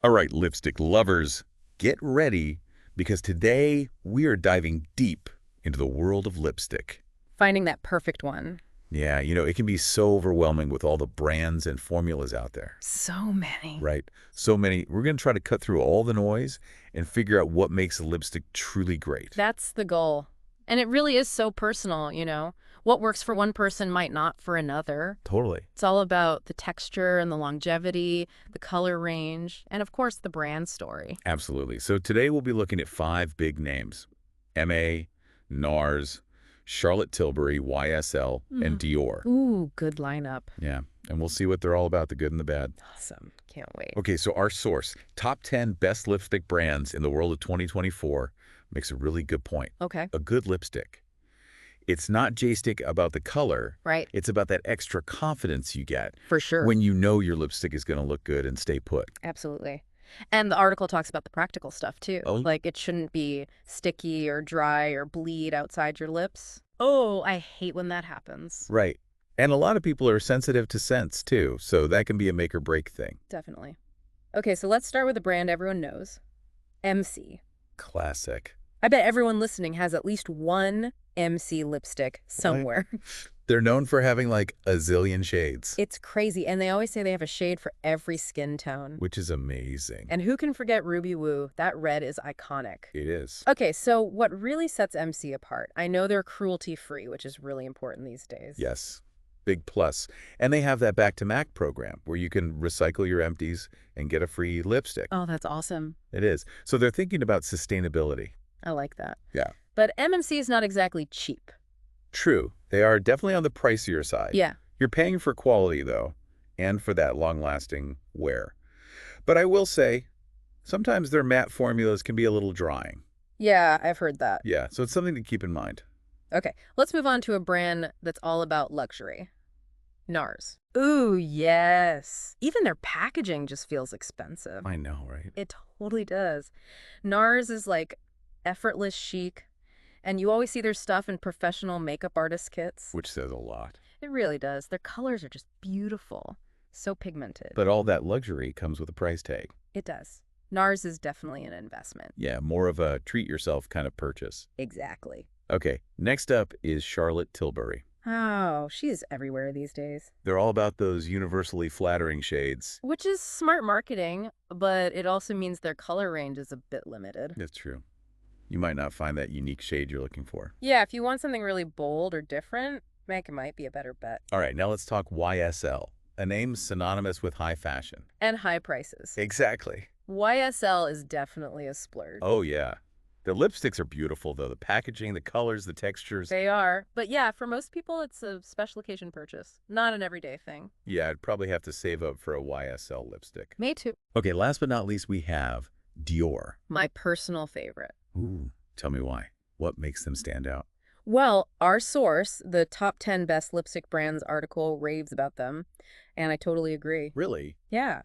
All right, lipstick lovers, get ready because today we are diving deep into the world of lipstick. Finding that perfect one. Yeah, it can be so overwhelming with all the brands and formulas out there, So many. right? So many. We're going to try to cut through all the noise and figure out what makes a lipstick truly great. That's the goal. And it really is so personal. What works for one person might not for another. Totally. It's all about the texture and the longevity, the color range, and of course the brand story. Absolutely. So today we'll be looking at 5 big names: MA, NARS, Charlotte Tilbury, YSL, and Dior. Ooh, good lineup. Yeah, and we'll see what they're all about, the good and the bad. Awesome. Can't wait. Okay, so our source, top 10 best lipstick brands in the world of 2024, makes a really good point. Okay. A good lipstick. It's not J-stick about the color. Right. It's about that extra confidence you get For sure. when you know your lipstick is going to look good and stay put. Absolutely. And the article talks about the practical stuff too. Oh. Like it shouldn't be sticky or dry or bleed outside your lips. Oh, I hate when that happens. Right. And a lot of people are sensitive to scents too, so that can be a make or break thing. Definitely. Okay, so let's start with a brand everyone knows. MC. Classic. I bet everyone listening has at least one MC lipstick somewhere. They're known for having like a zillion shades, It's crazy, and they always say they have a shade for every skin tone. which is amazing. And who can forget Ruby Woo? That red is iconic. It is. Okay, so what really sets MC apart? I know they're cruelty-free, which is really important these days. Yes. Big plus. And they have that Back to Mac program where you can recycle your empties and get a free lipstick. Oh, that's awesome. It is. So they're thinking about sustainability. I like that. Yeah. But MMC is not exactly cheap. True. They are definitely on the pricier side. Yeah. You're paying for quality, though, and for that long-lasting wear. But I will say, sometimes their matte formulas can be a little drying. Yeah, I've heard that. Yeah, so it's something to keep in mind. Okay, let's move on to a brand that's all about luxury. NARS. Ooh, yes. Even their packaging just feels expensive. I know, right? It totally does. NARS is like effortless chic, and you always see their stuff in professional makeup artist kits. Which says a lot. It really does. Their colors are just beautiful. So pigmented. But all that luxury comes with a price tag. It does. NARS is definitely an investment. Yeah, more of a treat-yourself kind of purchase. Exactly. Okay, next up is Charlotte Tilbury. Oh, she's everywhere these days. They're all about those universally flattering shades. Which is smart marketing, but it also means their color range is a bit limited. That's true. You might not find that unique shade you're looking for. Yeah, if you want something really bold or different, MAC might be a better bet. All right, now let's talk YSL, a name synonymous with high fashion. And high prices. Exactly. YSL is definitely a splurge. Oh, yeah. The lipsticks are beautiful, though. The packaging, the colors, the textures. They are. But yeah, for most people, it's a special occasion purchase, not an everyday thing. Yeah, I'd probably have to save up for a YSL lipstick. Me too. Okay, last but not least, we have Dior. My personal favorite. Ooh, tell me why. What makes them stand out? Well, our source, the top 10 best lipstick brands article, raves about them, and I totally agree. Really? Yeah.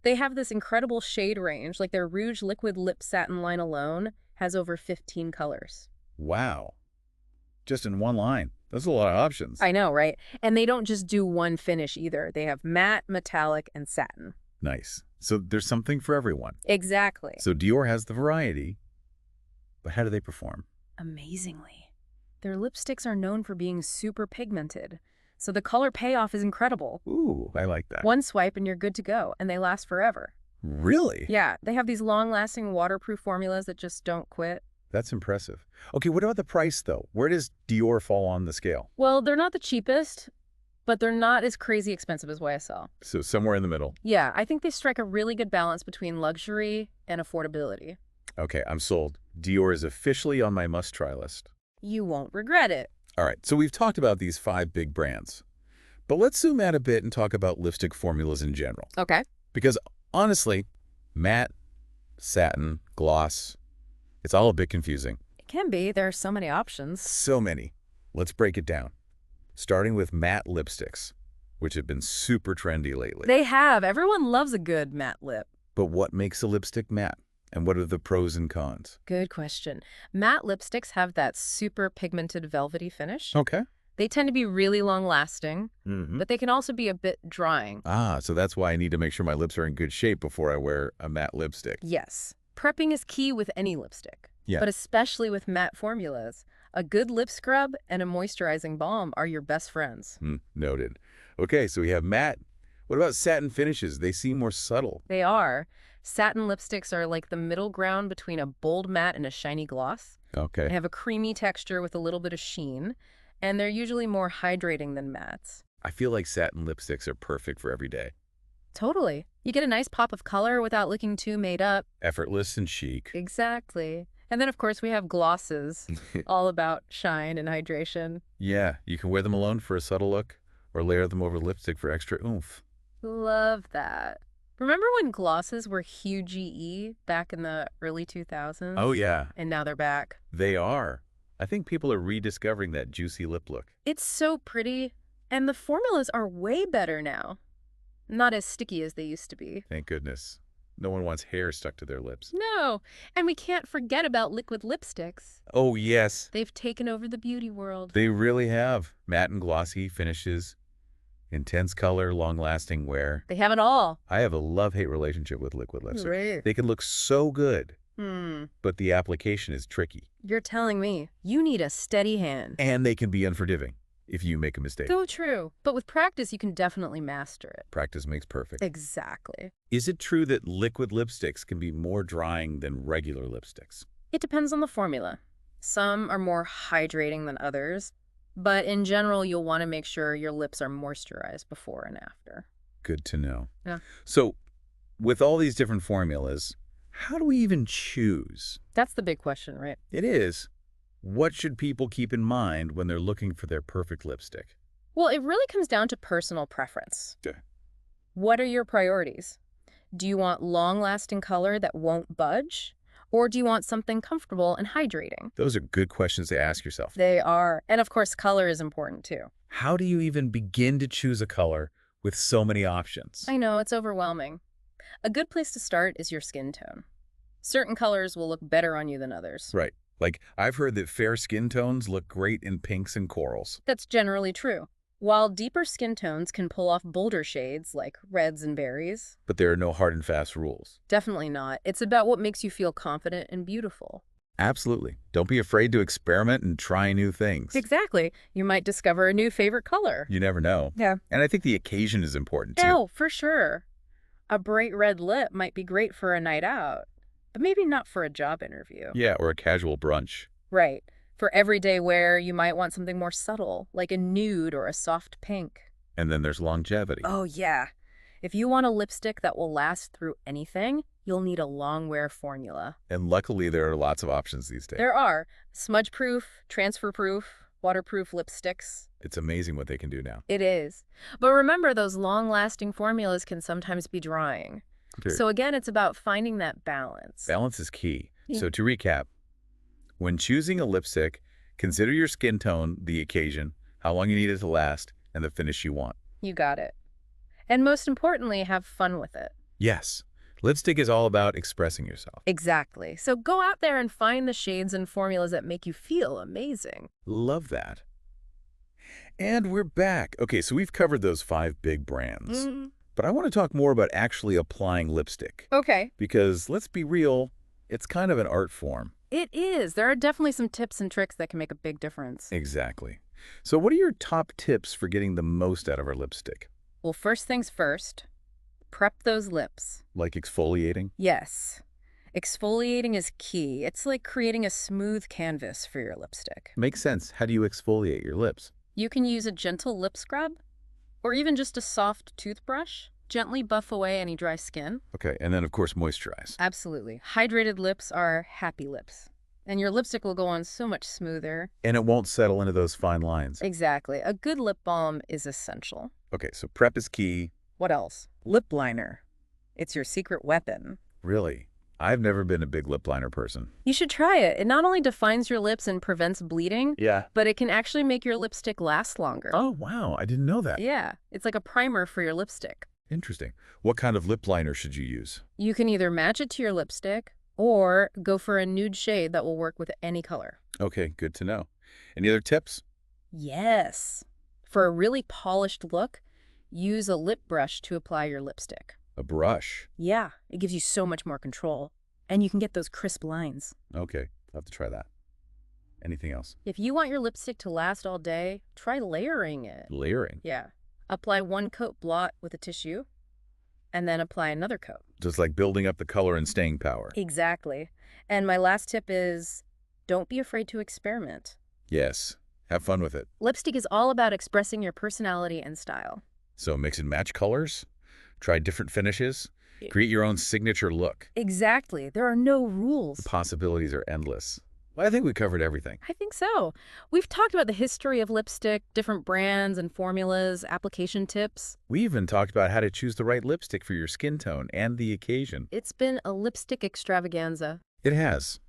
They have this incredible shade range, like their Rouge Liquid Lip Satin line alone has over 15 colors. Wow. Just in one line. That's a lot of options. I know, right? And they don't just do one finish either. They have matte, metallic, and satin. Nice. So there's something for everyone. Exactly. So Dior has the variety, but how do they perform? Amazingly. Their lipsticks are known for being super pigmented, so the color payoff is incredible. Ooh, I like that. One swipe and you're good to go, and they last forever. Really? Yeah, they have these long-lasting waterproof formulas that just don't quit. That's impressive. Okay, what about the price, though? Where does Dior fall on the scale? Well, they're not the cheapest, but they're not as crazy expensive as YSL. So somewhere in the middle. Yeah, I think they strike a really good balance between luxury and affordability. Okay, I'm sold. Dior is officially on my must-try list. You won't regret it. All right, so we've talked about these 5 big brands. But let's zoom out a bit and talk about lipstick formulas in general. Okay. Because honestly, matte, satin, gloss, it's all a bit confusing. It can be. There are so many options. So many. Let's break it down. Starting with matte lipsticks, which have been super trendy lately. They have. Everyone loves a good matte lip. But what makes a lipstick matte? And what are the pros and cons? Good question. Matte lipsticks have that super pigmented velvety finish. Okay. They tend to be really long-lasting, Mm-hmm. but they can also be a bit drying. Ah, so that's why I need to make sure my lips are in good shape before I wear a matte lipstick. Yes, prepping is key with any lipstick, Yeah. but especially with matte formulas. A good lip scrub and a moisturizing balm are your best friends. Noted. Okay, so we have matte. What about satin finishes? They seem more subtle. They are. Satin lipsticks are like the middle ground between a bold matte and a shiny gloss. They Okay. have a creamy texture with a little bit of sheen, and they're usually more hydrating than mattes. I feel like satin lipsticks are perfect for every day. Totally. You get a nice pop of color without looking too made up. Effortless and chic. Exactly. And then, of course, we have glosses, all about shine and hydration. Yeah, you can wear them alone for a subtle look or layer them over lipstick for extra oomph. Love that. Remember when glosses were huge back in the early 2000s? Oh, yeah, And now they're back. they are. I think people are rediscovering that juicy lip look. It's so pretty, and the formulas are way better now. Not as sticky as they used to be. Thank goodness. No one wants hair stuck to their lips. No, and we can't forget about liquid lipsticks. Oh, yes. They've taken over the beauty world. They really have. Matte and glossy finishes, intense color, long-lasting wear. They have it all. I have a love-hate relationship with liquid lipstick. Right. They can look so good, Hmm. but the application is tricky. You're telling me you need a steady hand. And they can be unforgiving if you make a mistake. So true. But with practice, you can definitely master it. Practice makes perfect. Exactly. Is it true that liquid lipsticks can be more drying than regular lipsticks? It depends on the formula. Some are more hydrating than others, but in general, you'll want to make sure your lips are moisturized before and after. Good to know. Yeah. So, with all these different formulas, how do we even choose? That's the big question, right? It is. What should people keep in mind when they're looking for their perfect lipstick? Well, it really comes down to personal preference. Yeah. What are your priorities? Do you want long-lasting color that won't budge? Or do you want something comfortable and hydrating? Those are good questions to ask yourself. They are. And of course, color is important too. How do you even begin to choose a color with so many options? I know, it's overwhelming. A good place to start is your skin tone. Certain colors will look better on you than others. Right. Like, I've heard that fair skin tones look great in pinks and corals. That's generally true. While deeper skin tones can pull off bolder shades like reds and berries, But there are no hard and fast rules. definitely not. It's about what makes you feel confident and beautiful. Absolutely. Don't be afraid to experiment and try new things. Exactly. You might discover a new favorite color. You never know. Yeah. And I think the occasion is important too. Oh, for sure. A bright red lip might be great for a night out, but maybe not for a job interview. Yeah, or a casual brunch. Right. For everyday wear, you might want something more subtle, like a nude or a soft pink. And then there's longevity. Oh, yeah. If you want a lipstick that will last through anything, you'll need a long wear formula. And luckily, there are lots of options these days. There are smudge-proof, transfer-proof, waterproof lipsticks. It's amazing what they can do now. It is. But remember, those long-lasting formulas can sometimes be drying. Period. So again, it's about finding that balance. Balance is key. Yeah. So to recap, when choosing a lipstick, consider your skin tone, the occasion, how long you need it to last, and the finish you want. You got it. And most importantly, have fun with it. Yes, lipstick is all about expressing yourself. Exactly. So go out there and find the shades and formulas that make you feel amazing. Love that. And we're back. Okay, so we've covered those 5 big brands. But I want to talk more about actually applying lipstick. Okay. Because let's be real, it's kind of an art form. It is. There are definitely some tips and tricks that can make a big difference. Exactly. So what are your top tips for getting the most out of our lipstick? Well, first things first, prep those lips. Like exfoliating? Yes. Exfoliating is key. It's like creating a smooth canvas for your lipstick. Makes sense. How do you exfoliate your lips? You can use a gentle lip scrub or even just a soft toothbrush. Gently buff away any dry skin. Okay, and then of course moisturize. Absolutely. Hydrated lips are happy lips. And your lipstick will go on so much smoother. And it won't settle into those fine lines. Exactly. A good lip balm is essential. Okay, so prep is key. What else? Lip liner. It's your secret weapon. Really? I've never been a big lip liner person. You should try it. It not only defines your lips and prevents bleeding, Yeah. but it can actually make your lipstick last longer. Oh, wow. I didn't know that. Yeah, it's like a primer for your lipstick. Interesting. What kind of lip liner should you use? You can either match it to your lipstick or go for a nude shade that will work with any color. Okay, good to know. Any other tips? Yes. For a really polished look, use a lip brush to apply your lipstick. A brush. Yeah, it gives you so much more control. And you can get those crisp lines. Okay, I'll have to try that. Anything else? If you want your lipstick to last all day, try layering it. Layering. Yeah. Apply one coat blot with a tissue, and then apply another coat. Just like building up the color and staying power. Exactly. And my last tip is, don't be afraid to experiment. Yes. Have fun with it. Lipstick is all about expressing your personality and style. So mix and match colors, try different finishes, Yeah. create your own signature look. Exactly. There are no rules. The possibilities are endless. Well, I think we covered everything. I think so. We've talked about the history of lipstick, different brands and formulas, application tips. We even talked about how to choose the right lipstick for your skin tone and the occasion. It's been a lipstick extravaganza. It has.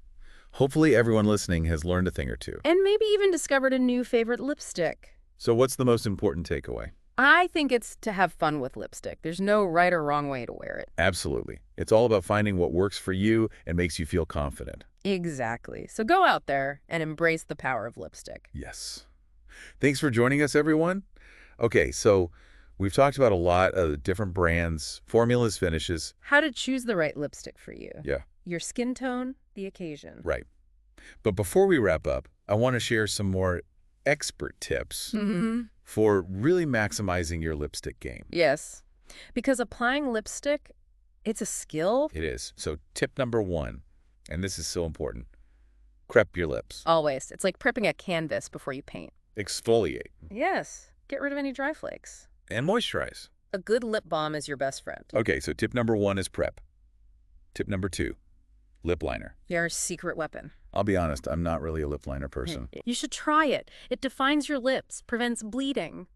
Hopefully everyone listening has learned a thing or two. And maybe even discovered a new favorite lipstick. So what's the most important takeaway? I think it's to have fun with lipstick. There's no right or wrong way to wear it. Absolutely. It's all about finding what works for you and makes you feel confident. Exactly. So go out there and embrace the power of lipstick. Yes. Thanks for joining us, everyone. Okay, so we've talked about a lot of different brands, formulas, finishes. How to choose the right lipstick for you. Yeah, Your skin tone, the occasion. right. But before we wrap up, I want to share some more expert tips for really maximizing your lipstick game. Yes. Because applying lipstick, it's a skill. It is. So tip number 1, and this is so important, prep your lips. Always. It's like prepping a canvas before you paint. Exfoliate Yes. Get rid of any dry flakes. and moisturize. A good lip balm is your best friend. Okay, so tip number 1 is prep. Tip number 2, lip liner. Your secret weapon. I'll be honest, I'm not really a lip liner person. You should try it. It defines your lips, prevents bleeding,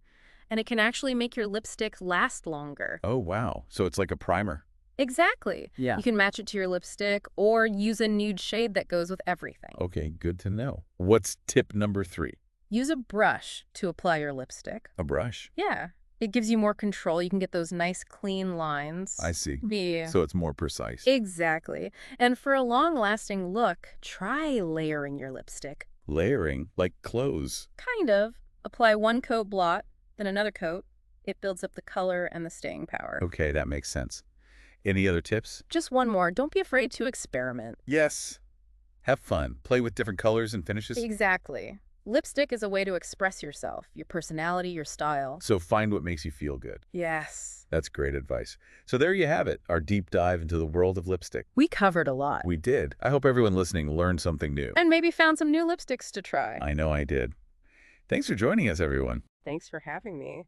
and it can actually make your lipstick last longer. Oh, wow. So it's like a primer. Exactly. Yeah. You can match it to your lipstick or use a nude shade that goes with everything. Okay, good to know. What's tip number 3? Use a brush to apply your lipstick. A brush. Yeah. It gives you more control. You can get those nice clean lines. I see. Yeah. So it's more precise. Exactly. And for a long-lasting look, try layering your lipstick. Layering, like clothes. Kind of. Apply one coat blot, then another coat. It builds up the color and the staying power. Okay, that makes sense. Any other tips? Just one more. Don't be afraid to experiment. Yes. Have fun. Play with different colors and finishes. Exactly. Lipstick is a way to express yourself, your personality, your style. So find what makes you feel good. Yes. That's great advice. So there you have it, our deep dive into the world of lipstick. We covered a lot. We did. I hope everyone listening learned something new. And maybe found some new lipsticks to try. I know I did. Thanks for joining us, everyone. Thanks for having me.